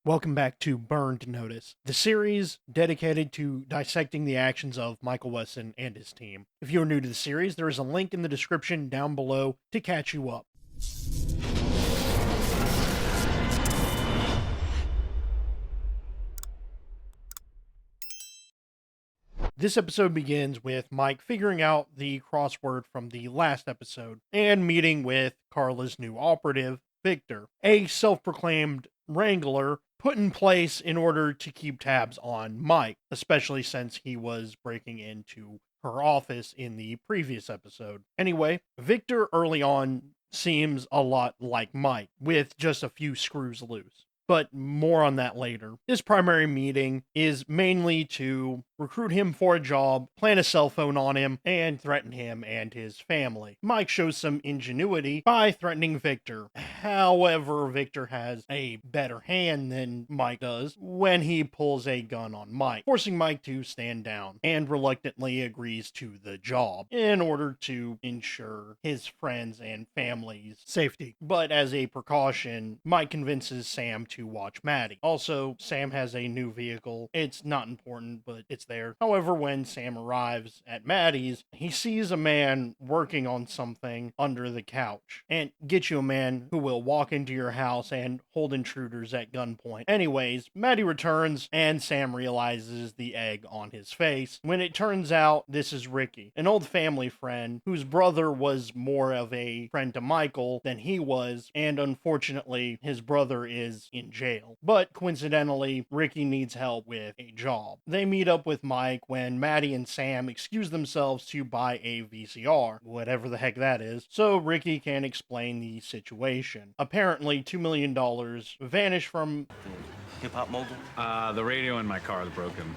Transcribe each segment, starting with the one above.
Welcome back to Burned Notice, the series dedicated to dissecting the actions of Michael Weston and his team. If you're new to the series, there is a link in the description down below to catch you up. This episode begins with Mike figuring out the crossword from the last episode and meeting with Carla's new operative, Victor, a self-proclaimed wrangler put in place in order to keep tabs on Mike, especially since he was breaking into her office in the previous episode. Anyway, Victor early on seems a lot like Mike, with just a few screws loose. But more on that later. His primary meeting is mainly to recruit him for a job, plant a cell phone on him, and threaten him and his family. Mike shows some ingenuity by threatening Victor. However, Victor has a better hand than Mike does when he pulls a gun on Mike, forcing Mike to stand down, and reluctantly agrees to the job in order to ensure his friends and family's safety. But as a precaution, Mike convinces Sam to watch Maddie. Also, Sam has a new vehicle. It's not important, but it's there. However, when Sam arrives at Maddie's, he sees a man working on something under the couch. And get you a man who will walk into your house and hold intruders at gunpoint. Anyways, Maddie returns and Sam realizes the egg on his face when it turns out this is Ricky, an old family friend whose brother was more of a friend to Michael than he was, and unfortunately his brother is in jail. But coincidentally, Ricky needs help with a job. They meet up with Mike when Maddie and Sam excuse themselves to buy a VCR, whatever the heck that is, so Ricky can explain the situation. Apparently, $2 million vanished from Hip Hop Mogul? The radio in my car is broken.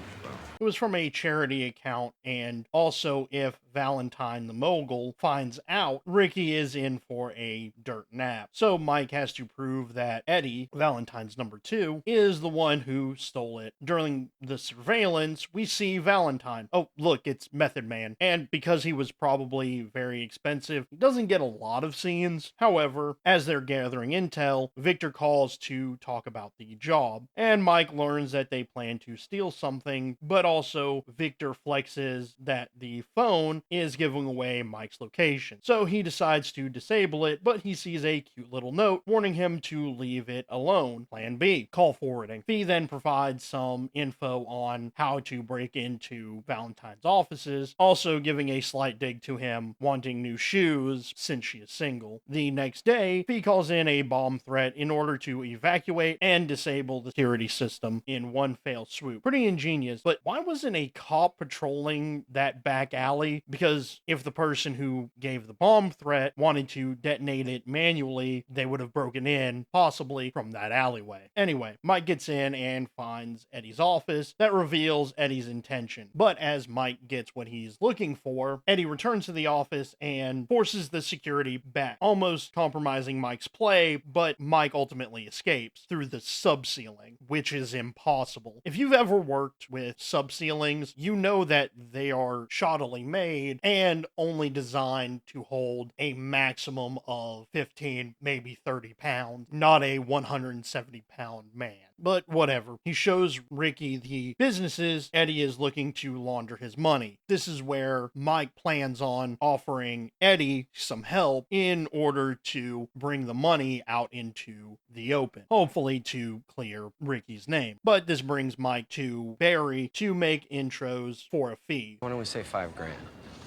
it was from a charity account, and also if Valentine the mogul finds out, Ricky is in for a dirt nap. So Mike has to prove that Eddie, Valentine's number 2, is the one who stole it. During the surveillance, we see Valentine. Oh, look, it's Method Man. And because he was probably very expensive, he doesn't get a lot of scenes. However, as they're gathering intel, Victor calls to talk about the job, and Mike learns that they plan to steal something, but also Victor flexes that the phone is giving away Mike's location. So he decides to disable it, but he sees a cute little note warning him to leave it alone. Plan B, call forwarding. Fee then provides some info on how to break into Valentine's offices, also giving a slight dig to him wanting new shoes since she is single. The next day, Fee calls in a bomb threat in order to evacuate and disable the security system in one fell swoop. Pretty ingenious, but why wasn't a cop patrolling that back alley? Because if the person who gave the bomb threat wanted to detonate it manually, they would have broken in, possibly from that alleyway. Anyway, Mike gets in and finds Eddie's office that reveals Eddie's intention. But as Mike gets what he's looking for, Eddie returns to the office and forces the security back, almost compromising Mike's play, but Mike ultimately escapes through the subceiling, which is impossible. If you've ever worked with subceilings, you know that they are shoddily made and only designed to hold a maximum of 15, maybe 30 pounds, not a 170-pound man. But whatever. He shows Ricky the businesses Eddie is looking to launder his money. This is where Mike plans on offering Eddie some help in order to bring the money out into the open, hopefully to clear Ricky's name. But this brings Mike to Barry to make intros for a fee. Why don't we say $5 grand?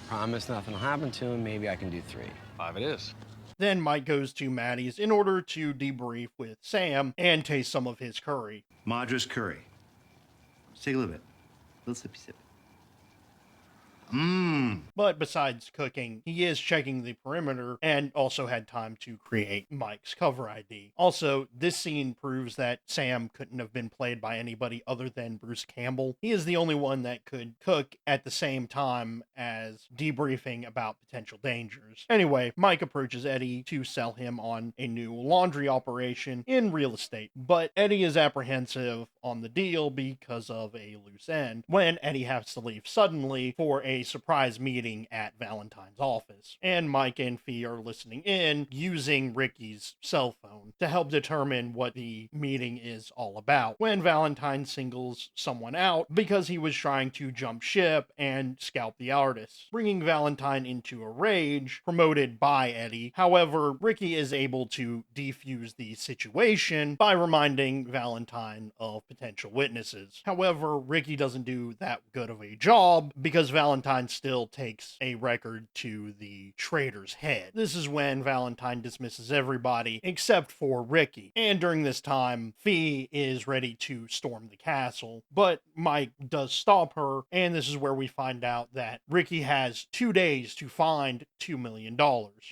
Promise nothing will happen to him. Maybe I can do 3. 5 it is. Then Mike goes to Maddie's in order to debrief with Sam and taste some of his curry. Madras curry. Let's take a little bit. Little sippy sip. But besides cooking, he is checking the perimeter and also had time to create Mike's cover ID. Also, this scene proves that Sam couldn't have been played by anybody other than Bruce Campbell. He is the only one that could cook at the same time as debriefing about potential dangers. Anyway, Mike approaches Eddie to sell him on a new laundry operation in real estate, but Eddie is apprehensive on the deal because of a loose end, when Eddie has to leave suddenly for a surprise meeting at Valentine's office. And Mike and Fee are listening in using Ricky's cell phone to help determine what the meeting is all about, when Valentine singles someone out because he was trying to jump ship and scalp the artist, bringing Valentine into a rage promoted by Eddie. However, Ricky is able to defuse the situation by reminding Valentine of potential witnesses. However, Ricky doesn't do that good of a job because Valentine still takes a record to the traitor's head. This is when Valentine dismisses everybody except for Ricky. And during this time, Fee is ready to storm the castle, but Mike does stop her, and this is where we find out that Ricky has 2 days to find $2 million.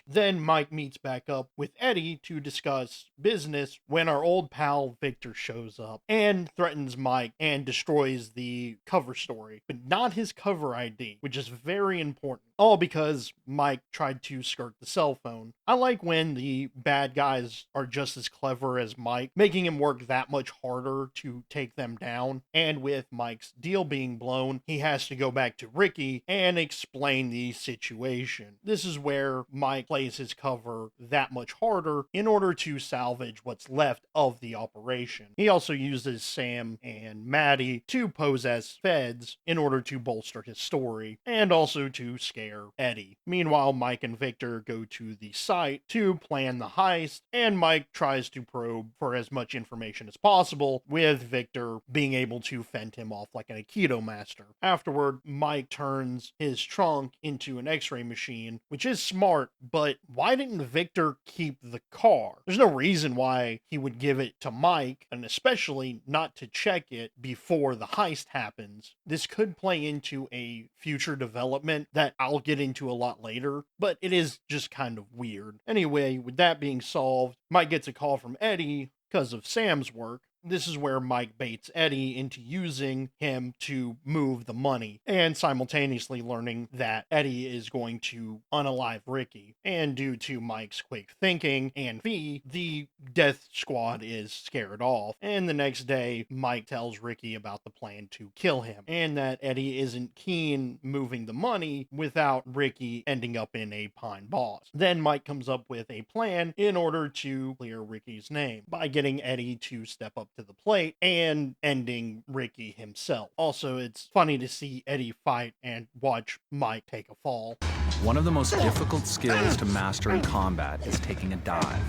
Then Mike meets back up with Eddie to discuss business when our old pal Victor shows up and threatens Mike and destroys the cover story, but not his cover ID, which is very important. All because Mike tried to skirt the cell phone. I like when the bad guys are just as clever as Mike, making him work that much harder to take them down. And with Mike's deal being blown, he has to go back to Ricky and explain the situation. This is where Mike plays his cover that much harder in order to salvage what's left of the operation. He also uses Sam and Maddie to pose as feds in order to bolster his story and also to scare Eddie. Meanwhile, Mike and Victor go to the site to plan the heist, and Mike tries to probe for as much information as possible, with Victor being able to fend him off like an Aikido master. Afterward, Mike turns his trunk into an x-ray machine, which is smart, but why didn't Victor keep the car? There's no reason why he would give it to Mike, and especially not to check it before the heist happens. This could play into a future development that I'll get into a lot later, but it is just kind of weird. Anyway, with that being solved, Mike gets a call from Eddie because of Sam's work. This is where Mike baits Eddie into using him to move the money, and simultaneously learning that Eddie is going to unalive Ricky. And due to Mike's quick thinking and Fee, the death squad is scared off. And the next day, Mike tells Ricky about the plan to kill him, and that Eddie isn't keen moving the money without Ricky ending up in a Pine Boss. Then Mike comes up with a plan in order to clear Ricky's name by getting Eddie to step up to the plate and ending Ricky himself. Also, it's funny to see Eddie fight and watch Mike take a fall. One of the most difficult skills to master in combat is taking a dive.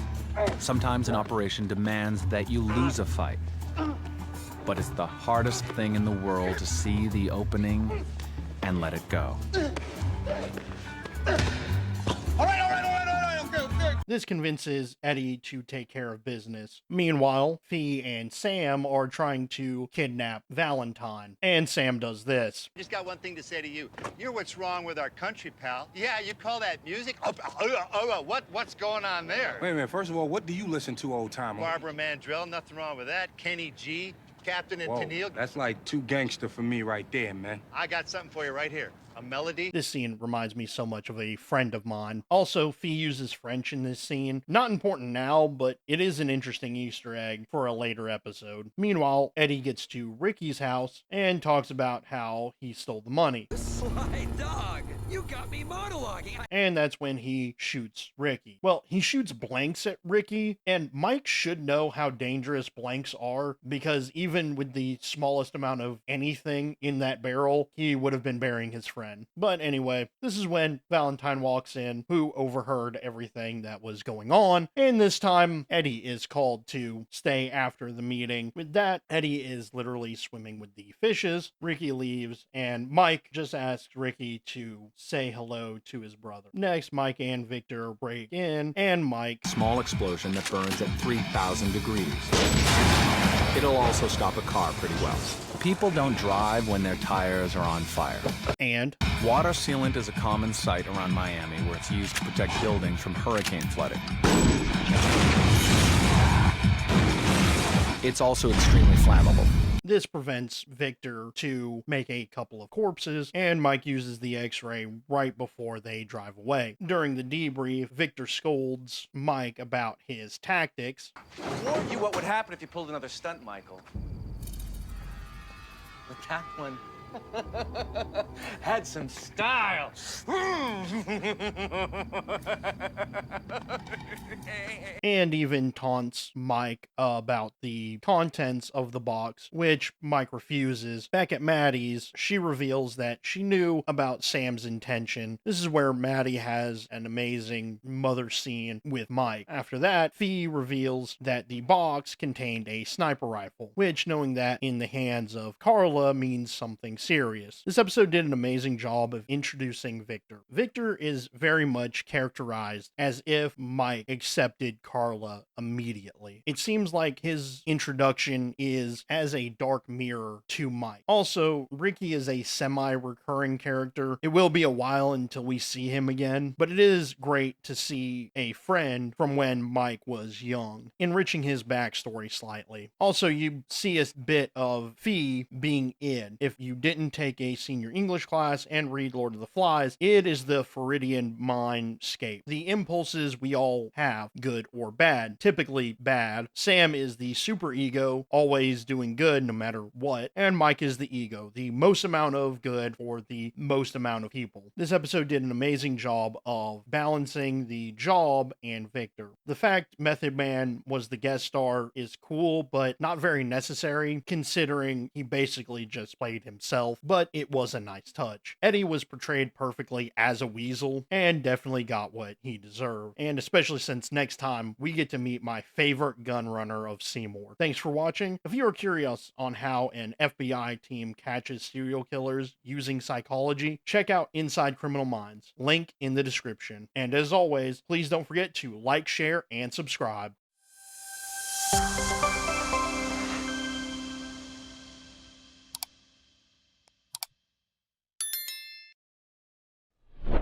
Sometimes an operation demands that you lose a fight, but it's the hardest thing in the world to see the opening and let it go. This convinces Eddie to take care of business. Meanwhile, Fee and Sam are trying to kidnap Valentine, and Sam does this. Just got one thing to say to you. You're what's wrong with our country, pal. Yeah, you call that music? What's going on there? Wait a minute. First of all, what do you listen to, old timer? Barbara Mandrell, nothing wrong with that. Kenny G, Captain and Whoa, Tennille. that's like too gangster for me right there, man. I got something for you right here. A melody. This scene reminds me so much of a friend of mine. Also, Fee uses French in this scene. Not important now, but it is an interesting Easter egg for a later episode. Meanwhile, Eddie gets to Ricky's house and talks about how he stole the money. Sly dog, you got me monologuing. And that's when he shoots Ricky. Well, he shoots blanks at Ricky, and Mike should know how dangerous blanks are, because even with the smallest amount of anything in that barrel, he would have been burying his friend. But anyway, this is when Valentine walks in, who overheard everything that was going on, and this time Eddie is called to stay after the meeting. With that, Eddie is literally swimming with the fishes. Ricky leaves, and Mike just asks Ricky to say hello to his brother. Next, Mike and Victor break in, and Mike... Small explosion that burns at 3,000 degrees. It'll also stop a car pretty well. People don't drive when their tires are on fire. And water sealant is a common sight around Miami where it's used to protect buildings from hurricane flooding. It's also extremely flammable. This prevents Victor to make a couple of corpses, and Mike uses the x-ray right before they drive away. During the debrief, Victor scolds Mike about his tactics. I warned you what would happen if you pulled another stunt, Michael. But that one had some style. And even taunts Mike about the contents of the box, which Mike refuses. Back at Maddie's, she reveals that she knew about Sam's intention. This is where Maddie has an amazing mother scene with Mike. After that, Fee reveals that the box contained a sniper rifle, which, knowing that in the hands of Carla, means something serious. This episode did an amazing job of introducing Victor. Victor is very much characterized as if Mike accepted Carla immediately. It seems like his introduction is as a dark mirror to Mike. Also, Ricky is a semi-recurring character. It will be a while until we see him again, but it is great to see a friend from when Mike was young, enriching his backstory slightly. Also, you see a bit of Fee being in. If you didn't take a senior English class and read Lord of the Flies, it is the Feridian mindscape. The impulses we all have, good or bad, typically bad. Sam is the super ego, always doing good no matter what, and Mike is the ego, the most amount of good for the most amount of people. This episode did an amazing job of balancing the job and Victor. The fact Method Man was the guest star is cool, but not very necessary, considering he basically just played himself, but it was a nice touch. Eddie was portrayed perfectly as a weasel, and definitely got what he deserved, and especially since next time we get to meet my favorite gun runner of Seymour. Thanks for watching. If you are curious on how an FBI team catches serial killers using psychology, check out Inside Criminal Minds, link in the description. And as always, please don't forget to like, share, and subscribe.